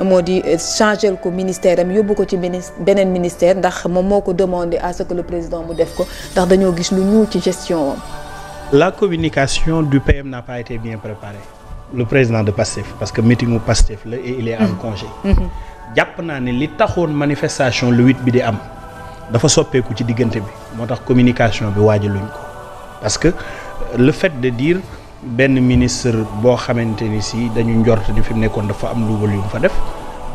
moo di changer ko ministère am yóbbu ko ci beneen ministère ndax moom moo ko demandé à ce que le président mu def ko ndax dañoo gis lu ñuul ci gestion am. La communication du PM n'a pas été bien préparée. Le président de Pastef parce que meetingu Pastef la et il est en congé. jàpp naa ne li taxoon manifestation le 8 bi di am dafa soppeeku ci diggante bi moo tax communication bi waajaluñ ko parce que le fait de dire benn ministre boo xamante ni si dañu njort ni fi mu nekkoon dafa am luubal yu mu fa def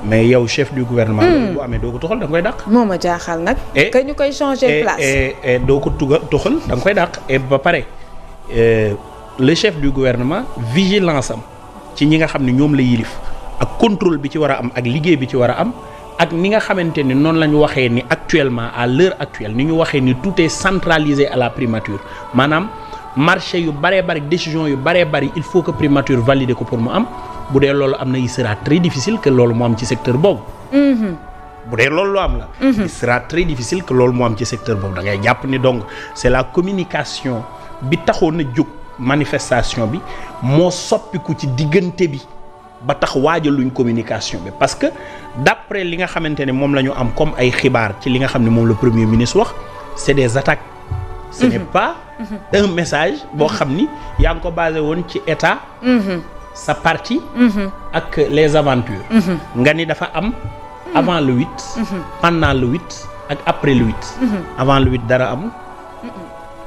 mais yow chef du gouvernement. bu amee doo ko toxal da nga koy dàq. moo ma jaaxal nag. que ñu koy changer place. et doo ko toxal da nga koy dàq et ba pare le chef du gouvernement vigilance am ci ñi nga xam ne ñoom la yilif ak contrôle bi ci war a am ak liggéey bi ci war a am ak ni nga xamante ni noonu la ñu waxee ni actuellement à l'heure actuelle ni ñu waxee ni tout est centralisé à la primature maanaam marché yu baree bari décision yu baree bari il faut que primature valide ko pour mu am bu dee loolu am na il sera très difficile que loolu mu am ci secteur boobu. bu dee loolu loo am la. il sera très difficile que loolu mu am ci secteur boobu da ngay jàpp ni donc c'est la communication bi taxoon na jóg manifestation bi moo soppiku ci diggante bi. ba tax waajaluñ communication bi parce que d'après li nga xamante ne moom la ñu am comme ay xibaar ci li nga xam ne moom le premier ministre wax c'est des attaques. ce n'est pas un message boo xam ni yaa ngi ko basé woon ci état. sa parti. ak les aventures. nga ni dafa am avant le 8. pendant le 8 ak après le 8. avant le 8 dara am.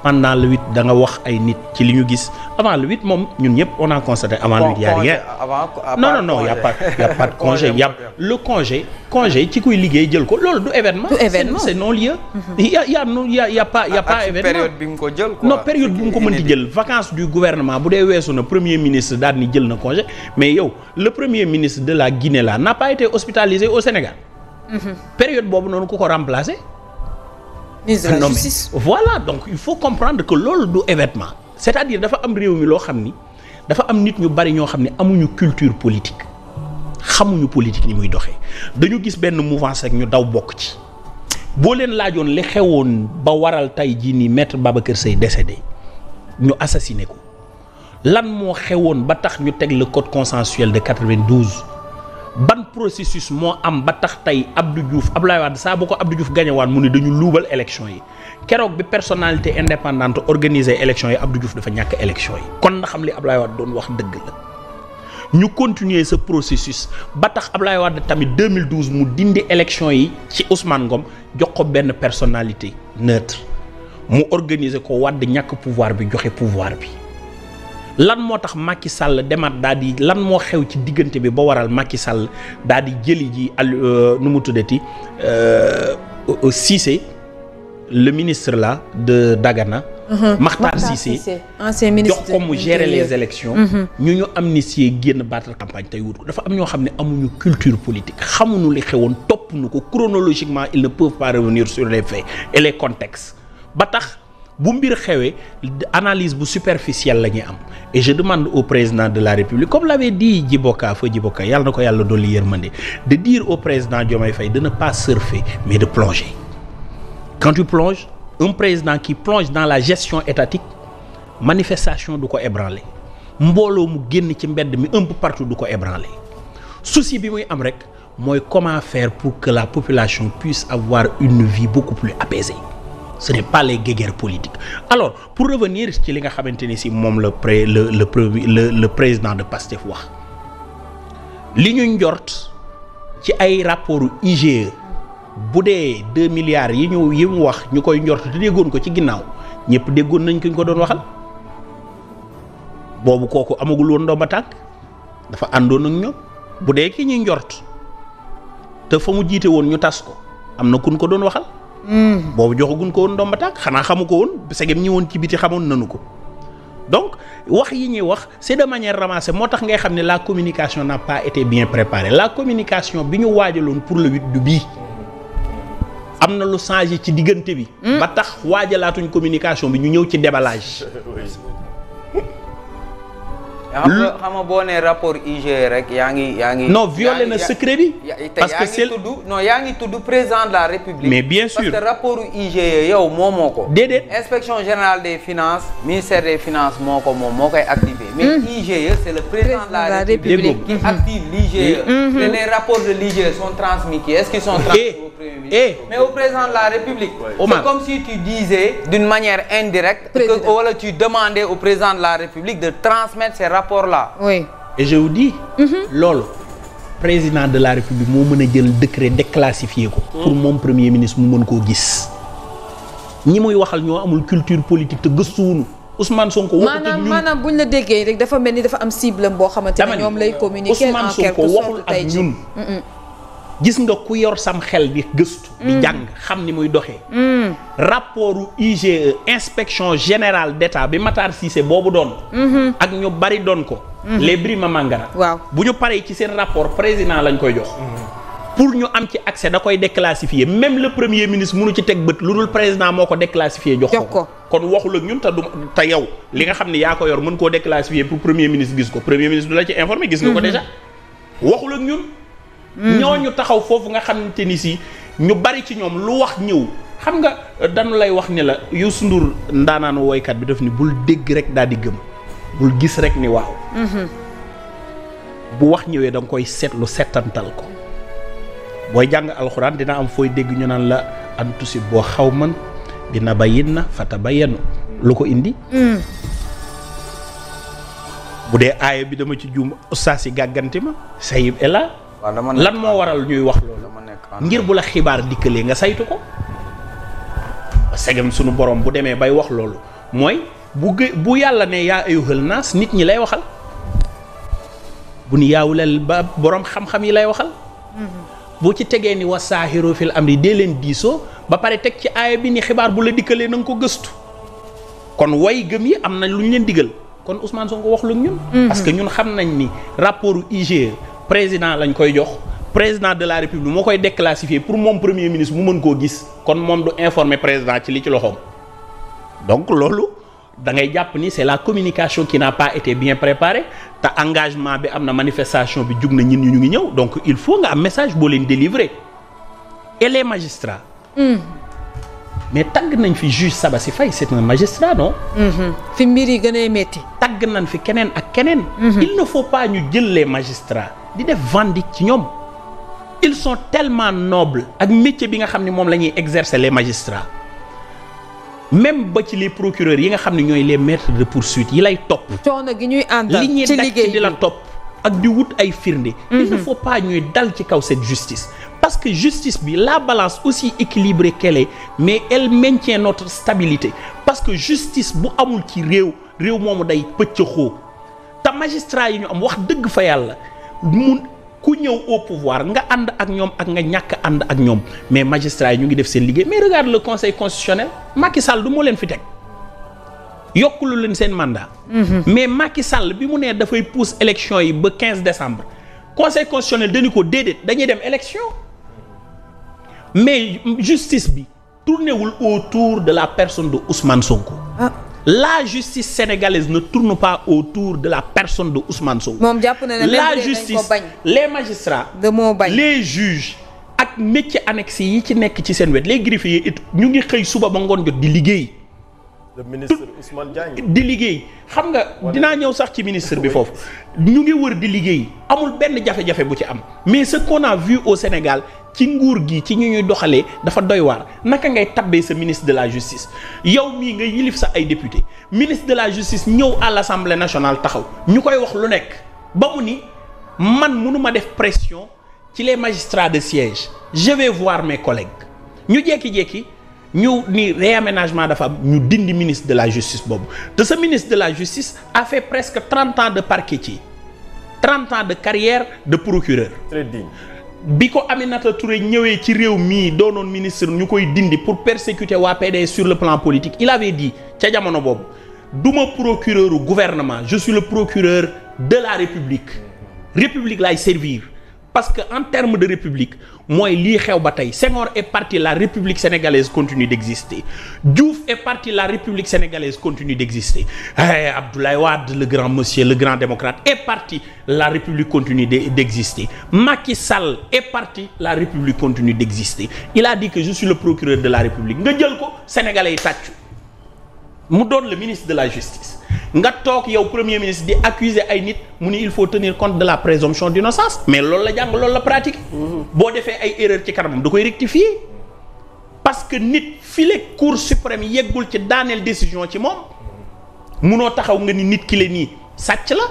pendant le 8 da nga wax ay nit ci li ñu gis avant le 8 moom ñun ñëpp on a constaté avant le 8 y a rien non y a pas de congé y a le congé ci kuy liggéey jël ko loolu du événement c'est non lieu y a pas événement période bi mu ko jël quoi non période bi mu ko mënti jël vacances du gouvernement bu dee weesu na premier ministre daal ni jël na congé mais yow le premier ministre de la Guinée là n'a pas été hospitalisé au Sénégal période boobu noonu ku ko remplacer ministre de la justice. Voilà donc il faut comprendre que loolu du événement c'est-à-dire dafa am réew mi loo xam ni dafa am nit ñu bari ñoo xam ne amuñu culture politique xamuñu politique ni muy doxee dañu gis benn mouvance rek ñu daw bokk ci boo leen laajoon li xewoon ba waral tey jii nii maître Babacar Seye décédé ñu assassiné ko lan moo xewoon ba tax ñu teg le code consensuel de 92 ban processus moo am ba tax tey Abdou Diouf Abdoulaye Wade saa bu ko Abdou Diouf gañewaan mu ne dañu luubal élection yi keroog bi personnalité indépendante organiser élection yi Abdou Diouf dafa ñàkk élection yi kon na xam li Abdoulaye Wade doon wax dëgg la ñu continuer ce processus ba tax Abdoulaye Wade tamit 2012 mu dindi élection yi ci Ousmane Ngom jox ko benn personnalité neutre mu organiser ko Wade ñàkk pouvoir bi joxe pouvoir bi lan moo tax Macky Sall demaat daal di lan moo xew ci diggante bi ba waral Macky Sall daal di jëli ji nu mu tuddati Cissé le ministre là de Dagana. Makhtar Cissé ancien ministre jox ko mu gérer les élections. ñu amnistier génn battre campagne tey wut ko dafa am ñoo xam ne amuñu culture politique xamuñu li xewoon topp nu ko chronologiquement ils ne peuvent pas revenir sur les faits et les contextes ba tax. bu mbir xewee analyse bu superficielle la ñuy am et je demande au président de la République comme l'avait dit Djiboka yàlla na ko yàlla dolli yërmande de dire au président Diomaye Faye de ne pas surfer mais de plonger quand tu plonges un président qui plonge dans la gestion étatique manifestation du ko ébranler mbooloo mu génn ci mbedd mi un peu partout du ko ébranler souci bi muy am rek mooy comment faire pour que la population puisse avoir une vie beaucoup plus apaisée. Ce n'est pas les guéguerres politiques. Alors pour revenir ci li nga xamante ni si moom le président de Pastef wax li ñu njort ci ay rapportu IGE bu dee 2 milliards yi mu wax ñu koy njort te déggoon ko ci ginnaaw ñëpp déggoon nañ ko ñu ko doon waxal boobu kooku amagul woon ndomba tànk dafa àndoon ak ñoom bu dee ki ñuy njort te fa mu jiite woon ñu tas ko am na kun ko doon waxal. boobu joxagun ko woon ndomba tànk xanaa xamu ko woon segem ñi woon ci biti xamoon nanu ko donc wax yi ñuy wax c'est de manière ramassée moo tax ngay xam ne la communication n'a pas été bien préparée la communication bi ñu waajaloon pour le 8 du bii am na lu changé ci diggante bi. ba tax waajalaatuñ communication bi ñu ñëw ci déballage. xam nga boo nee rapport IGE rek yaa ngi. non violé na secret bi. parce que c'est yaa ngi tudd président de la République. mais bien sûr parce que rapport IGE yow moomoo ko. déedéet inspection générale des finances ministère des finances moo koy activé. mais IGE c'est le président de la République qui active l'IGE. et les rapports de l'IGE sont transmis qui est-ce qu'ils sont transmis au Premier ministre. mais au président de la République. c'est comme si tu disais d'une manière indirecte. que wala tu demandais au président de la République de transmettre ces rapports là. oui. et je vous dis. loolu président de la République moo mën a jël décret déclassifié ko. pour moom premier ministre mu mën koo gis. ñi muy waxal ñoo amul culture politique te gëstuwunu Ousmane Sonko. maanaam buñ la déggee rek dafa mel ni dafa am cible boo xamante ne ñoom lay communiquer en quelque sorte waxul ak ñun. gis nga ku yor sam xel di gëstu. di jàng xam ni muy doxee. rapportu IGE inspection générale d'État bi Matar Cissé boobu doon. ak ñu bari doon ko. les Birima Mangara. waaw bu ñu paree ci seen rapport président lañ koy jox. pour ñu am ci accès da koy déclassifier même le premier ministre mënu ci teg bët lu dul président moo ko déclassifier jox ko. kon waxul ak ñun te yow li nga xam ni yaa ko yor mën koo déclassifier pour premier ministre gis ko premier ministre du la ci informer gis nga ko déjà waxul ak ñun. ñooñu taxaw foofu nga xamante ni si ñu bari ci ñoom lu wax ñëw xam nga dañu lay wax ni la Youssou Ndour ndaanaanu woykat bi daf ni bul dégg rek daal di gëm bul gis rek ni waaw. bu wax ñëwee da nga koy seetlu settantal ko booy jàng alxuraan dina am fooy dégg ñu naan la antusi boo xaw man dina bayin na fata bayenu lu ko indi. bu dee aaya bi dama ci juum ustaas yi gàgganti ma sayib ela lan moo waral ñuy wax loolu ngir bu la xibaar dikkalee nga saytu ko segam sunu borom bu demee bay wax loolu mooy bu yàlla ne yaa ayyuhal naas nit ñi lay waxal bu ni yaawulal ba borom xam-xam yi lay waxal bu ci tegee ni wasaahiru fil amri dee leen diisoo ba pare teg ci aaya bi ni xibaar bu la dikkalee na nga ko gëstu kon way gëm yi am na lu ñu leen digal kon Ousmane Sonko wax lu ñun parce que ñun xam nañ ni rapport IGE président lañ koy jox président de la République moo koy déclassifier pour moom premier ministre mu mën koo gis kon moom du informer président ci li ci loxoom donc loolu da ngay jàpp ni c'est la communication qui n'a pas été bien préparée te engagement bi am na manifestation bi jug na ñin ñu ngi ñëw donc il faut nga am message boo leen délivrer et les magistrats mais tagg nañ fi juge Sabassi Faye c'est un magistrat non. fi mbir yi gën a métti. tagg nañ fi keneen ak keneen. il ne faut pas ñu jël les magistrats di def vendique ci ñoom. ils sont tellement nobles ak métier bi nga xam ne moom la ñuy exercer les magistrats même ba ci les procureurs yi nga xam ne ñooy les maîtres de poursuite yi lay topp. coono gi ñuy àndal ci liggéey di la topp ak di wut ay firnde. il ne faut pas ñuy dal ci kaw cette justice. parce que justice bi la balance aussi équilibrée qu'elle est mais elle maintient notre stabilité parce que justice bu amul ci réew moomu day pëccëxoo te magistrat yi ñu am wax dëgg fa yàlla mun ku ñëw au pouvoir nga ànd ak ñoom ak nga ñàkk ànd ak ñoom mais magistrat yi ñu ngi def seen liggéey mais regarde le conseil constitutionnel Macky Sall du moo leen fi teg yokkulu leen seen mandat. mais Macky Sall bi mu nee dafay pousse élection yi ba 15 décembre conseil constitutionnel dañu ko déedéet dañuy dem élection. mais justice bi tournewul autour de la personne de Ousmane Sonko. La justice sénégalaise ne tourne pas autour de la personne de Ousmane Sonko. moom jàpp na ne la justice les magistrats. les juges ak métiers annexes yi ci nekk ci seen wet les greffiers it ñu ngi xëy suba ba ngoon jot di liggéey. le ministre Ousmane Diagne di liggéey xam nga dinaa ñëw sax ci ministre bi foofu ñu ngi wër di liggéey amul benn jafe-jafe bu ci am mais ce qu'on a vu au Sénégal ci nguur gi ci ñu ñuy doxalee dafa doy waar naka ngay tabbee sa ministre de la justice yow mii nga yilif sa ay député ministre de la justice ñëw à l'Assemblée nationale taxaw ñu koy wax lu nekk ba mu ni man mënuma def pression ci les magistrats de siège je vais voir mes collègues ñu jékki-jékki ñu ni réaménagement dafa am ñu dindi ministre de la justice boobu te ce ministre de la justice a fait presque 30 ans de parquetier 30 ans de carrière de procureur. Très digne. bi ko Aminata Touré ñëwee ci réew mii doonoon ministre ñu koy dindi pour persécuter waa PDS sur le plan politique il avait dit ca jamono boobu duma procureur u gouvernement je suis le procureur de la République laay servir parce que en termes de république mooy lii xew ba tey Senghor est parti, la République sénégalaise continue d'exister. Diouf est parti, la République sénégalaise continue d'exister. Abdoulaye Wade, le grand monsieur, le grand démocrate, est parti, la République continue d'exister. Macky Sall est parti, la République continue d'exister. Il a dit que je suis le procureur de la République. Nga jël ko sénégalais yi tàccu mu doon le ministre de la justice nga toog yow premier ministre di accuser ay nit mu ni il faut tenir compte de la présomption d'innocence mais loolu la jàng loolu la pratique. boo defee ay erreur ci kanamam da koy rectifier parce que nit file cour suprême yeggul ci daaneel décision ci moom munoo taxaw nga ni nit ki la nii sàcc la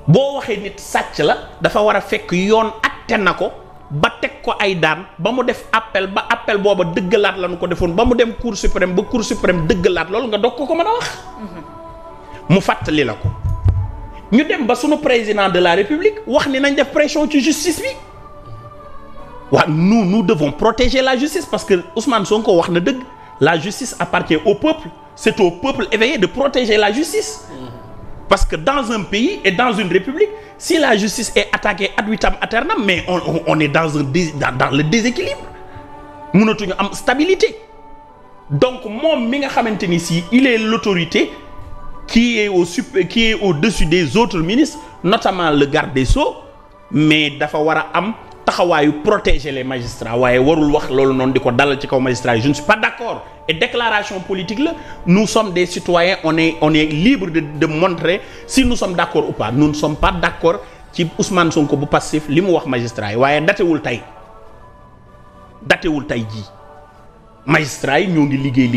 boo waxee nit sàcc la dafa war a fekk yoon atte na ko ba teg ko ay daan ba mu def appel ba appel booba dëggalaat la nu ko defoon ba mu dem cour suprême ba cour suprême dëggalaat loolu nga dog ko mën a wax. mu fàttali la ko ñu dem ba sunu président de la république wax ni nañ def pression ci justice bi waaw nous devons protéger la justice parce que Ousmane Sonko wax na dëgg la justice appartient au peuple c'est au peuple éveillé de protéger la justice. Parce que dans un pays et dans une république, si la justice est attaquée ad vitam aeternam, mais on est dans le déséquilibre. Mënatuñu am stabilité. Donc moom mi nga xamante ni si il est l'autorité qui est au-dessus des autres ministres, notamment le garde des Sceaux, mais dafa war a am taxawaayu protéger les magistrats waaye warul wax loolu noonu di ko dalal ci kaw magistrats yi. Je ne suis pas d'accord. Et déclaration politique là, nous sommes des citoyens, on est libre de montrer si nous sommes d'accord ou pas. Nous ne sommes pas d'accord ci Ousmane Sonko bu passif li mu wax magistrat yi waaye datewul tey jii magistrat yi ñoo ngi liggéey